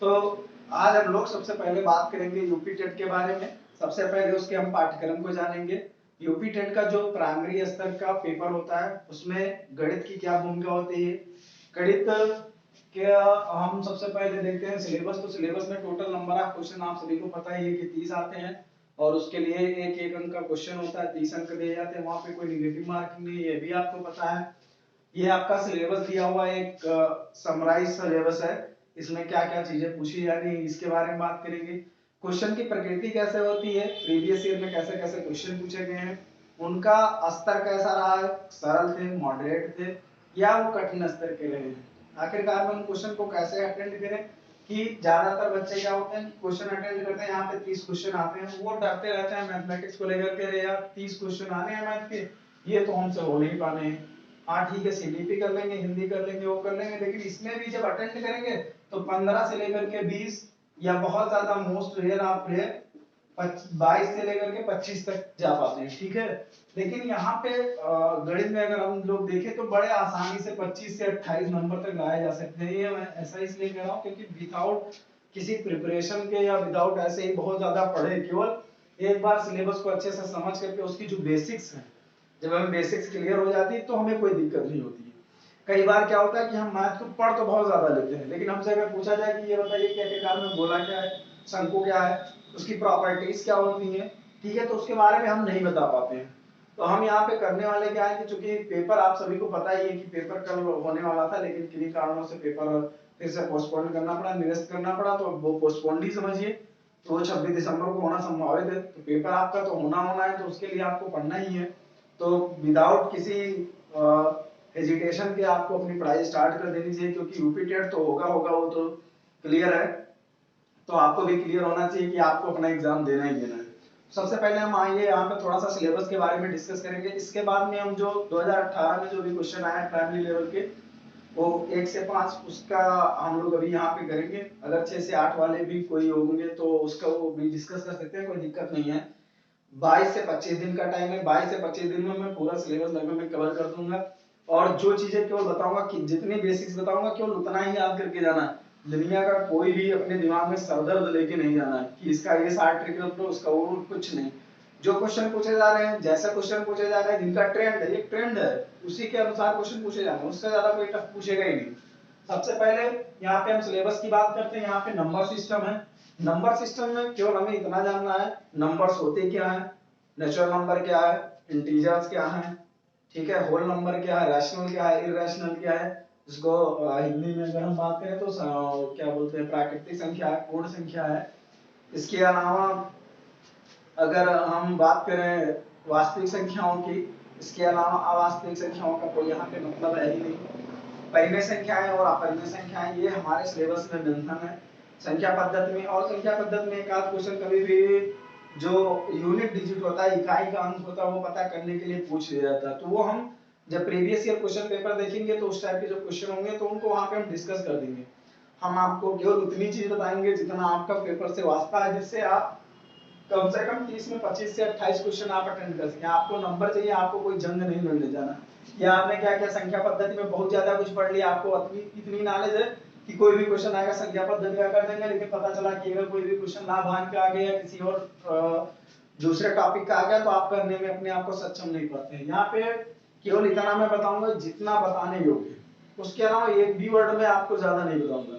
तो आज हम लोग सबसे पहले बात करेंगे यूपी टेट के बारे में। सबसे पहले उसके हम पाठ्यक्रम को जानेंगे। यूपी टेट का जो प्राइमरी स्तर का पेपर होता है उसमें गणित की क्या भूमिका होती है। गणित के हम सबसे पहले देखते हैं सिलेबस। तो सिलेबस में टोटल नंबर ऑफ क्वेश्चन आप सभी को पता ही है कि 30 आते हैं और उसके लिए एक एक अंक का क्वेश्चन होता है, 30 अंक दिए जाते हैं, वहां पे कोई निगेटिव मार्किंग नहीं है, ये भी आपको पता है। ये आपका सिलेबस दिया हुआ एक समराइज सिलेबस है। इसमें क्या क्या चीजें पूछी जा रही है इसके बारे में बात करेंगे। क्वेश्चन की प्रकृति कैसे होती है, प्रीवियस ईयर में कैसे कैसे क्वेश्चन पूछे गए हैं, उनका स्तर कैसा रहा है, सरल थे, मॉडरेट थे या वो कठिन स्तर के रहे हैं। आखिरकार में उन क्वेश्चन को कैसे अटेंड करें कि ज्यादातर बच्चे क्या होते हैं क्वेश्चन अटेंड करते हैं, यहाँ पे 30 क्वेश्चन आते हैं, वो डरते रहते हैं मैथमेटिक्स को लेकर के, यार 30 क्वेश्चन आने हैं मैथ के, ये तो हमसे हो नहीं पाने हैं। हाँ ठीक है, सीडीपी कर लेंगे, हिंदी कर लेंगे, वो कर लेंगे, लेकिन इसमें भी जब अटेंड करेंगे तो 15 से लेकर के 20 या बहुत ज्यादा मोस्ट रेयर आप रहे 22 से लेकर के 25 तक जा पाते हैं, ठीक है। लेकिन यहाँ पे गणित में अगर हम लोग देखें तो बड़े आसानी से 25 से 28 नंबर तक लाए जा सकते हैं। ये मैं ऐसा इसलिए कह रहा हूँ क्योंकि विदाउट किसी प्रिपरेशन के या विदाउट ऐसे ही बहुत ज्यादा पढ़े, केवल एक बार सिलेबस को अच्छे से समझ करके उसकी जो बेसिक्स है, जब हमें बेसिक्स क्लियर हो जाती है तो हमें कोई दिक्कत नहीं होती है। कई बार क्या होता है कि हम मैथ को पढ़ तो बहुत ज्यादा लेते हैं, लेकिन हमसे अगर पूछा जाए कि ये बताइए कि आखिरकार में गोला क्या है, शंकु क्या है, उसकी प्रॉपर्टीज क्या होती हैं, ठीक है, तो उसके बारे में हम नहीं बता पाते हैं। तो हम यहाँ पे करने वाले क्या है कि चूंकि पेपर आप सभी को पता ही है कि पेपर कल होने वाला था, लेकिन किन्हीं कारणों से पेपर फिर से पोस्टपोन करना पड़ा, निरस्त करना पड़ा, तो वो पोस्टपोन ही समझिए। तो वो 26 दिसंबर को होना संभावित है, तो पेपर आपका तो होना होना है, तो उसके लिए आपको पढ़ना ही है। तो विदाउट किसी हेजिटेशन के आपको अपनी पढ़ाई स्टार्ट कर देनी चाहिए, क्योंकि यूपी टेट तो होगा होगा, वो तो क्लियर है। तो आपको भी क्लियर होना चाहिए कि आपको अपना एग्जाम देना ही देना है। सबसे पहले हम आइए यहाँ पे थोड़ा सा सिलेबस के बारे में डिस्कस करेंगे। इसके बाद में हम जो 2018 में जो भी क्वेश्चन आए प्राइमरी लेवल के, वो 1 से 5 उसका हम लोग अभी यहाँ पे करेंगे। अगर 6 से 8 वाले भी कोई होंगे तो उसका वो भी डिस्कस कर सकते हैं, कोई दिक्कत नहीं है। 22 से 25 दिन का टाइम है, 22 से 25 दिन में मैं पूरा सिलेबस लगभग मैं कवर कर दूंगा। और जो चीजें केवल बताऊंगा कि जितनी बेसिक्स बताऊंगा केवल उतना ही याद करके जाना है। दुनिया का कोई भी अपने दिमाग में सरदर्द लेके नहीं जाना है कि इसका ये 60 ट्रिक रख लो, उसका वो, कुछ नहीं। जो क्वेश्चन पूछे जा रहे हैं, जैसा क्वेश्चन पूछे जा रहे हैं, जिनका ट्रेंड है, ये ट्रेंड है, उसी के अनुसार क्वेश्चन पूछे जा रहे हैं, उससे ज्यादा कोई टफ पूछेगा ही नहीं। सबसे पहले यहाँ पे हम सिलेबस की बात करते हैं। यहाँ पे नंबर सिस्टम है। नंबर सिस्टम में केवल हमें इतना जानना है नंबर्स होते क्या है, नेचुरल नंबर क्या है, इंटीजर्स क्या है, ठीक है, होल नंबर क्या है, रैशनल क्या है, इररेशनल क्या है, जिसको हिंदी में अगर हम बात करें तो क्या बोलते हैं, प्राकृतिक संख्या है, पूर्ण संख्या है। इसके अलावा अगर हम बात करें वास्तविक संख्याओं की, इसके अलावा अवास्तविक संख्याओं का कोई यहाँ पे मतलब है ही नहीं। परिमेय संख्याएं और अपरिमेय संख्याएं ये हमारे सिलेबस में मेंशन है संख्या पद्धति में। और संख्या पद्धति में एक आध क्वेश्चन कभी भी जो यूनिट डिजिट होता है, इकाई का अंक होता है, वो पता करने के लिए पूछ लिया जाता है। तो वो हम जब प्रीवियस ईयर क्वेश्चन पेपर देखेंगे तो उस टाइप के जो क्वेश्चन होंगे तो उनको वहां पे हम डिस्कस कर देंगे। हम आपको केवल उतनी चीज बताएंगे जितना आपका पेपर से वास्ता है, जिससे आप कम से कम 30 में 25 से 28 क्वेश्चन आप अटेंड कर सकें। आपको नंबर चाहिए, आपको कोई जंग नहीं लड़ने जाना। या आपने क्या क्या संख्या पद्धति में बहुत ज्यादा कुछ पढ़ लिया, आपको इतनी नॉलेज है कि कोई भी क्वेश्चन आएगा संख्या पद्धति का कर देंगे, लेकिन पता चला कि अगर कोई भी क्वेश्चन लाभांश का आ गया या किसी और दूसरे टॉपिक का आ गया तो आप करने में अपने आप को सक्षम नहीं पाते हैं। यहाँ पे केवल इतना मैं बताऊंगा जितना बताने योग्य, उसके अलावा एक भी वर्ड में आपको ज्यादा नहीं बताऊंगा,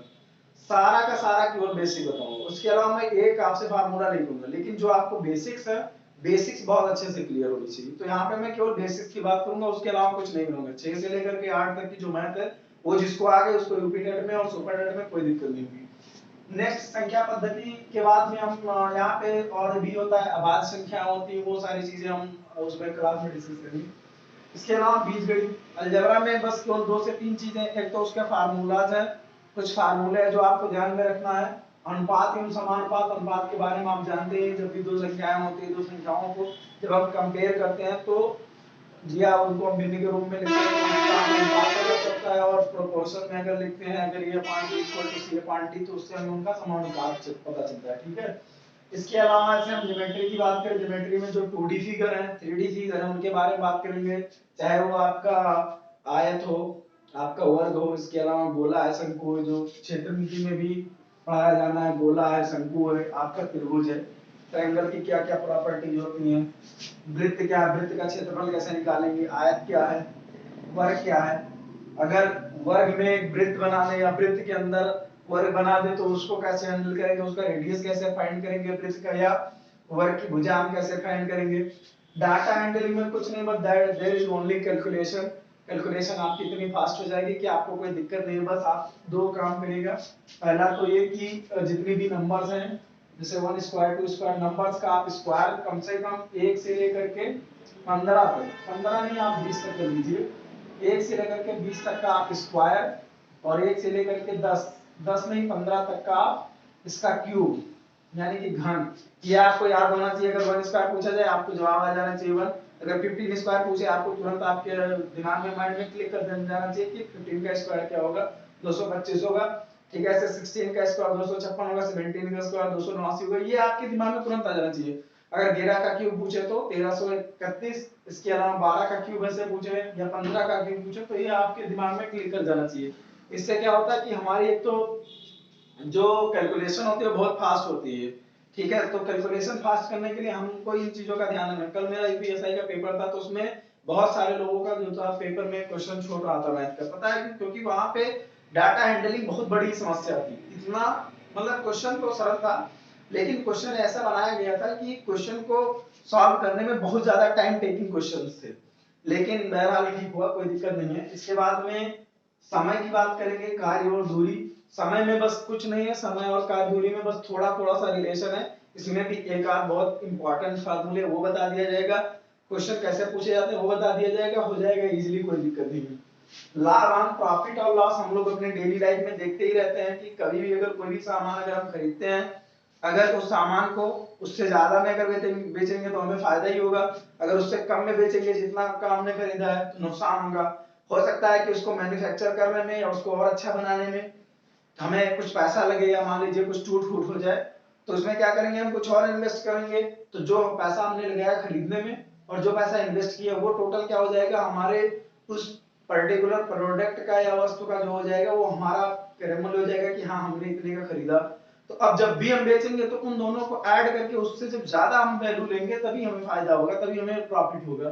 सारा का सारा केवल बेसिक बताऊंगा। उसके अलावा मैं एक आपसे फार्मूला नहीं दूंगा, लेकिन जो आपको बेसिक्स है, बेसिक्स बहुत अच्छे से क्लियर होनी चाहिए। तो यहाँ पे मैं केवल बेसिक्स की बात करूंगा, उसके अलावा कुछ नहीं करूंगा। 6 से लेकर के 8 तक की जो मैथ है वो जिसको आ गए उसको यूपी टेट में और सुपर टेट में कोई दिक्कत नहीं होगी। नेक्स्ट संख्या पद्धति के बाद में हम यहाँ पे और भी होता है, अभाज्य संख्या होती है, वो सारी चीजें हम उसमें क्लास में डिस्कस करेंगे। इसके अलावा बीजगणित अलजेब्रा में बस केवल 2 से 3 चीजें, एक तो उसके फार्मूलाज है, कुछ फार्मूले है जो आपको ध्यान में रखना है। अनुपात एवं समानुपात अनुपात के बारे में आप जानते हैं, जब भी दो संख्याएं होती है, दो संख्याओं को जब हम कंपेयर करते हैं तो जी हाँ, उनको हम भिन्न के रूप में लिखते हैं तो उसका हमें अनुपात पता चलता है। और प्रोपोर्शन में अगर लिखते हैं, अगर ये party equal to C party, तो उससे हमें उनका समानुपात पता चलता है, ठीक है। इसके अलावा ऐसे हम ज्योमेट्री की बात करें, ज्योमेट्री में जो 2D फिगर है, 3D फिगर है, उनके बारे में बात करेंगे। चाहे वो आपका आयत हो, आपका वर्ग हो, इसके अलावा गोला है, शंकु हो, जो क्षेत्रमिति में भी पढ़ाया जाना है, गोला है, शंकु है, आपका त्रिभुज है, ट्रायंगल की क्या क्या प्रॉपर्टीज होती हैं, वृत्त क्या है, वृत्त का क्षेत्रफल कैसे निकालेंगे, आयत क्या है, वर्ग क्या है, अगर वर्ग में एक वृत्त बना दे या वृत्त के अंदर वर्ग बना दे तो उसको कैसे हैंडल करेंगे, उसका रेडियस कैसे फाइंड करेंगे वृत्त का, या वर्ग की भुजा हम कैसे फाइंड करेंगे। डाटा हैंडलिंग में कुछ नहीं, but there is only calculation. Calculation आपकी इतनी फास्ट हो जाएगी कि आपको कोई दिक्कत नहीं है, बस आप दो काम करिएगा। पहला तो ये कि जितनी भी नंबर्स हैं, जैसे 1 स्क्वायर 2 स्क्वायर, नंबर्स का आप स्क्वायर कम से कम 1 से लेकर के 15 तक, 15 नहीं आप 20 तक कर लीजिए, 1 से लेकर के 20 तक का आप स्क्वायर, और 1 से लेकर के 10, 10 नहीं 15 तक का आप इसका क्यूब यानी कि घन। ये आपको याद होना चाहिए। अगर 1 स्क्वायर पूछा जाए आपको जवाब आ जाना चाहिए 1। अगर 15 स्क्वायर पूछे आपको तुरंत आपके दिमाग में माइंड में क्लिक कर जाना चाहिए कि 15 का स्क्वायर क्या होगा, 225 होगा। ठीक है, ऐसे 16 का स्क्वायर 256 होगा, 17 का स्क्वायर 279 होगा, ये आपके दिमाग में तुरंत आ जाना चाहिए। अगर 13 का क्यूब पूछे तो 1331, इसके अलावा 12 का क्यूब ऐसे पूछे या 15 का क्यूब पूछे तो ये आपके दिमाग में क्लिक कर जाना चाहिए। इससे क्या होता है कि हमारी एक तो जो कैलकुलेशन होती है बहुत फास्ट होती है। ठीक है, तो कैलकुलेशन फास्ट करने के लिए हमको इन चीजों का ध्यान रखना। कल मेरा यूपीएसआई का पेपर था तो उसमें बहुत सारे लोगों का जो था पेपर में क्वेश्चन छोड़ रहा था मैथ का, पता है क्योंकि वहां पे डाटा हैंडलिंग बहुत बड़ी समस्या थी। इतना मतलब क्वेश्चन तो सरल था लेकिन क्वेश्चन ऐसा बनाया गया था कि क्वेश्चन को सॉल्व करने में बहुत ज्यादा टाइम टेकिंग क्वेश्चंस थे। लेकिन बहरहाल ठीक हुआ, कोई दिक्कत नहीं है। इसके बाद में समय की बात करेंगे, कार्य और दूरी। समय में बस कुछ नहीं है, समय और कार्य दूरी में बस थोड़ा थोड़ा सा रिलेशन है। इसमें भी एक आध बहुत इंपॉर्टेंट फार्मूले वो बता दिया जाएगा, क्वेश्चन कैसे पूछे जाते हैं वो बता दिया जाएगा, हो जाएगा इजीली, कोई दिक्कत नहीं है। लाभ हानि प्रॉफिट और लॉस हम लोग अपने डेली लाइफ में देखते ही रहते हैं कि कभी भी अगर कोई भी सामान अगर हम खरीदते हैं, अगर उस सामान को उससे ज्यादा में अगर बेचेंगे तो हमें फायदा ही होगा, अगर उससे कम में बेचेंगे जितना का हमने खरीदा है तो नुकसान होगा। हो सकता है कि उसको मैन्युफैक्चर करने में या उसको और अच्छा बनाने में हमें कुछ पैसा लगे, या मान लीजिए कुछ टूट फूट हो जाए तो उसमें क्या करेंगे, हम कुछ और इन्वेस्ट करेंगे। तो जो पैसा हमने लगाया खरीदने में और जो पैसा इन्वेस्ट किया वो टोटल क्या हो जाएगा, हमारे उस पर्टिकुलर प्रोडक्ट का या वस्तु का जो हो जाएगा वो हमारा कैरेमल हो जाएगा कि हाँ हमने इतने का खरीदा। तो अब जब भी हम बेचेंगे तो उन दोनों को ऐड करके उससे जब ज्यादा हम वैल्यू लेंगे तभी हमें फायदा होगा, तभी हमें प्रॉफिट होगा।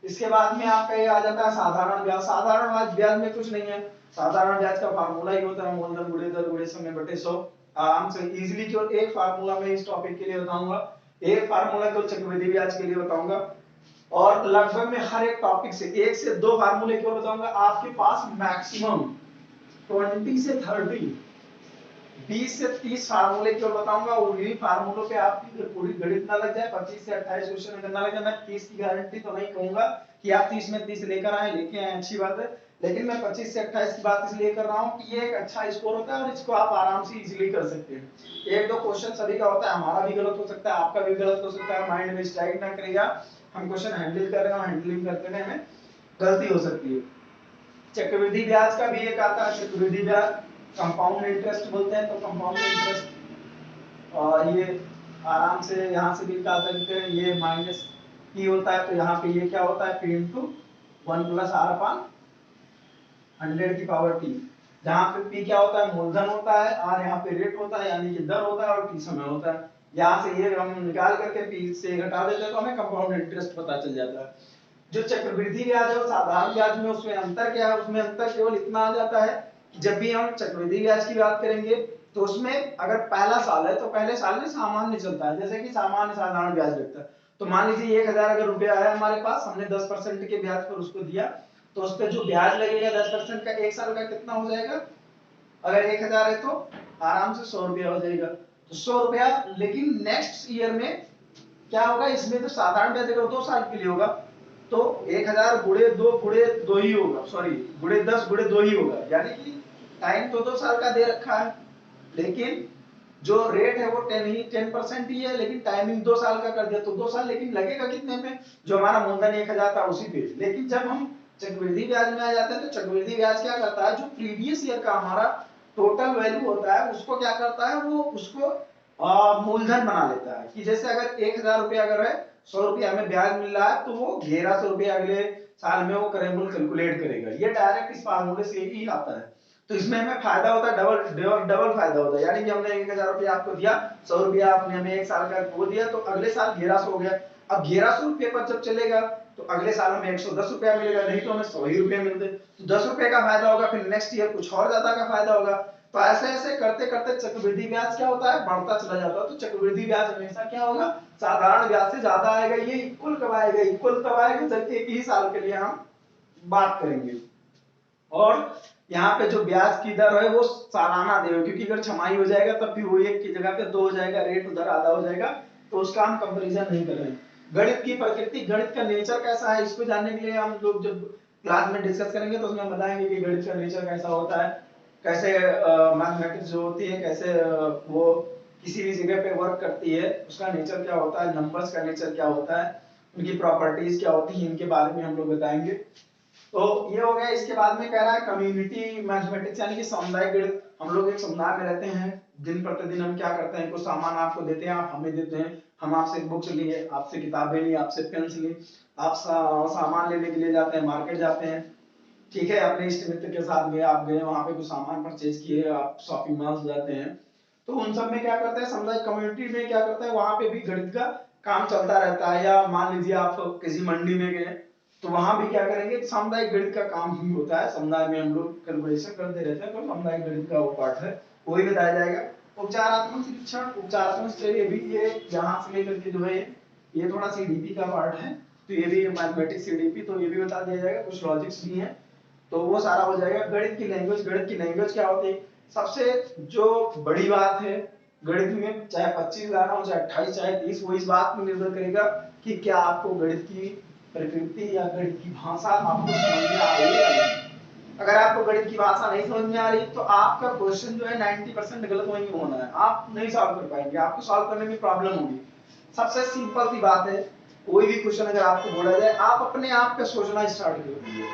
इसके बाद में आपका ये आ जाता है साधारण ब्याज। साधारण ब्याज में कुछ नहीं है, साधारण ब्याज का फार्मूला ही होता है मूलधन गुणे दर गुणे समय बटे 100। आराम से इजीली केवल एक फार्मूला में इस टॉपिक के लिए बताऊंगा, एक फार्मूला केवल चक्रवृद्धि ब्याज के लिए बताऊंगा, और लगभग मैं हर एक टॉपिक से एक से दो फार्मूले केवल बताऊंगा। आपके पास मैक्सिमम 20 से 30 20 से 30 फार्मूले केवल बताऊंगा, और उन्हीं फार्मूलों पे आपकी पूरी गणित ना लग जाए। 25 से 28 क्वेश्चन अगर ना लगे, मैं 30 की गारंटी तो नहीं कहूंगा कि आप 30 में 30 लेकर आए, लेके आए अच्छी बात है, लेकिन मैं 25 से 28 की बात इसलिए कर रहा हूँ कि ये एक अच्छा स्कोर होता है और इसको आप आराम से इजीली कर सकते हैं। एक दो क्वेश्चन सभी का होता है, हमारा भी गलत हो सकता है, आपका भी गलत हो सकता है, माइंड में स्ट्राइक ना करेगा। हम क्वेश्चन हैंडल कर रहे हैं, हैंडलिंग करते हुए हमें गलती हो सकती है। चक्रवृद्धि ब्याज का भी एक आता है, चक्रवृद्धि ब्याज कंपाउंड इंटरेस्ट बोलते हैं। तो कंपाउंड इंटरेस्ट, और ये आराम से यहाँ से भी निकाल सकते हैं, ये माइनस पी होता है, तो यहाँ पे ये क्या होता है, P into 1 plus R upon 100 की पावर टी। जहाँ पे पी क्या होता है, मूलधन होता है, आर यहाँ पे रेट होता है यानी कि दर होता है, और टी समय होता है। यहाँ से ये हम निकाल करके पी से घटा देते हैं तो हमें कंपाउंड इंटरेस्ट पता चल जाता है। जो चक्रवृद्धि ब्याज है और साधारण ब्याज में उसमें अंतर क्या है, उसमें अंतर केवल इतना आ जाता है कि जब भी हम चक्रवृद्धि ब्याज की बात करेंगे तो उसमें अगर पहला साल है तो पहले साल में सामान्य चलता है, जैसे कि सामान्य साधारण ब्याज लगता है। तो मान लीजिए 1000 अगर रुपया है हमारे पास, हमने 10% के ब्याज पर उसको दिया, तो उस पर जो ब्याज लगेगा 10% का एक साल का कितना हो जाएगा, अगर 1000 है तो आराम से 100 रुपया हो जाएगा। तो 100 रुपया, लेकिन नेक्स्ट ईयर में क्या होगा, इसमें तो साधारण ब्याज अगर 2 साल के लिए होगा तो 1000 गुणे दो ही होगा, सॉरी गुणे 10 गुणे 2 ही होगा, यानी कि टाइम तो 2 साल का दे रखा है, लेकिन जो रेट है वो 10% ही है, लेकिन टाइमिंग 2 साल का कर दिया तो 2 साल, लेकिन लगेगा कितने पे, जो हमारा मूलधन 1000 था उसी पे। लेकिन जब हम चक्रवृद्धि ब्याज में आ जाते हैं तो चक्रवृद्धि ब्याज क्या करता है, जो प्रीवियस ईयर का हमारा टोटल वैल्यू होता है उसको क्या करता है, वो उसको मूलधन बना लेता है। कि जैसे अगर 1000 रुपया अगर है, 100 रुपया हमें ब्याज मिल रहा है तो वो 1100 रुपया अगले साल में वो करेंबल कैलकुलेट करेगा। ये डायरेक्ट इस फार्मूले से ही आता है। तो इसमें हमें फायदा होता है, डबल डबल डबल फायदा होता है। यानी कि हमने 1000 रुपया आपको दिया, 100 रुपया आपने हमें 1 साल का वो दिया, तो अगले साल 1100 हो गया। अब 1100 रुपये पर जब चलेगा तो अगले साल हमें 110 रुपया मिलेगा, नहीं तो हमें 100 ही रुपये मिलते। तो 10 रुपये का फायदा होगा, फिर नेक्स्ट ईयर कुछ और ज्यादा का फायदा होगा। तो ऐसे ऐसे करते करते चक्रवृद्धि ब्याज क्या होता है, बढ़ता चला जाता है। तो चक्रवृद्धि ब्याज हमेशा क्या होगा, साधारण ब्याज से ज्यादा आएगा। ये इक्वल कब आएगा, इक्वल तब आएगा जब एक ही साल के लिए हम बात करेंगे। और यहाँ पे जो ब्याज की दर है वो सालाना देगा, क्योंकि अगर छमाही हो जाएगा तब भी वो 1 की जगह पे 2 हो जाएगा, रेट उधर आधा हो जाएगा, तो उसका हम कंपैरिजन नहीं कर रहे हैं। गणित की प्रकृति, गणित का नेचर कैसा है, इसको जानने के लिए हम लोग जब क्लास में डिस्कस करेंगे तो उसमें बताएंगे कि गणित का नेचर कैसा होता है, कैसे मैथमेटिक्स जो होती है कैसे वो किसी भी जगह पे वर्क करती है, उसका नेचर क्या होता है, नंबर्स का नेचर क्या होता है, उनकी प्रॉपर्टीज क्या होती है, इनके बारे में हम लोग बताएंगे। तो ये हो गया। इसके बाद में कह रहा है कम्युनिटी मैथमेटिक्स, यानी कि सामुदायिक गणित। हम लोग एक समुदाय में रहते हैं, दिन प्रतिदिन हम क्या करते हैं, कुछ सामान आपको देते हैं, आप हमें देते हैं, हम आपसे बुक्स लिए, आपसे किताबें ली, आपसे पेन्स ली, आप सामान लेने के लिए जाते हैं, मार्केट जाते हैं, ठीक है, अपने इष्ट मित्र के साथ गए, आप गए वहां पे कुछ सामान परचेज किए, आप शॉपिंग मॉल जाते हैं। तो उन सब में क्या करते हैं, समुदाय कम्युनिटी में क्या करता है, वहां पे भी गणित का काम चलता रहता है। या मान लीजिए आप किसी मंडी में गए, तो वहां भी क्या करेंगे, सामुदायिक गणित का काम ही होता है। समुदाय में हम लोग कैलकुलेशन करते रहते हैं, तो सामुदायिक गणित का वो पार्ट है, वही बताया जाएगा। उपचारात्मक शिक्षण, उपचारात्मक से भी ये यहाँ से लेकर के जो है ये थोड़ा सीडीपी का पार्ट है, तो ये भी मैथमेटिक्स सीडीपी, तो ये भी बता दिया जाएगा, कुछ लॉजिक्स भी हैं, तो वो सारा हो जाएगा। गणित की लैंग्वेज, गणित की लैंग्वेज क्या होती है, सबसे जो बड़ी बात है गणित में, चाहे 25 लाना हो, चाहे 28, चाहे 30, वो इस बात में निर्भर करेगा कि क्या आपको गणित की प्रकृति या गणित की भाषा आपको समझ में आ रही है या नहीं। अगर आपको गणित की भाषा नहीं समझ में आ रही तो आपका क्वेश्चन जो है 90% गलत वही होना है, आप नहीं सॉल्व कर पाएंगे, आपको सॉल्व करने में प्रॉब्लम होगी। सबसे सिंपल सी बात है, कोई भी क्वेश्चन अगर आपको बोला जाए, आप अपने आप पे सोचना स्टार्ट करिए।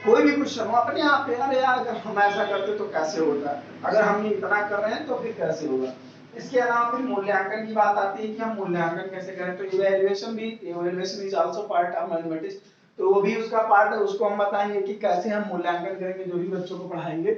कोई भी क्वेश्चन हो, अपने आप पे, अरे यार अगर हम ऐसा करते तो कैसे होता, अगर हम इतना कर रहे हैं तो फिर कैसे होगा। इसके अलावा फिर मूल्यांकन की बात आती है कि हम मूल्यांकन कैसे करें, तो evaluation is also part of mathematics, तो वो भी उसका पार्ट है, उसको हम बताएंगे कि कैसे हम मूल्यांकन करेंगे जो भी बच्चों को पढ़ाएंगे।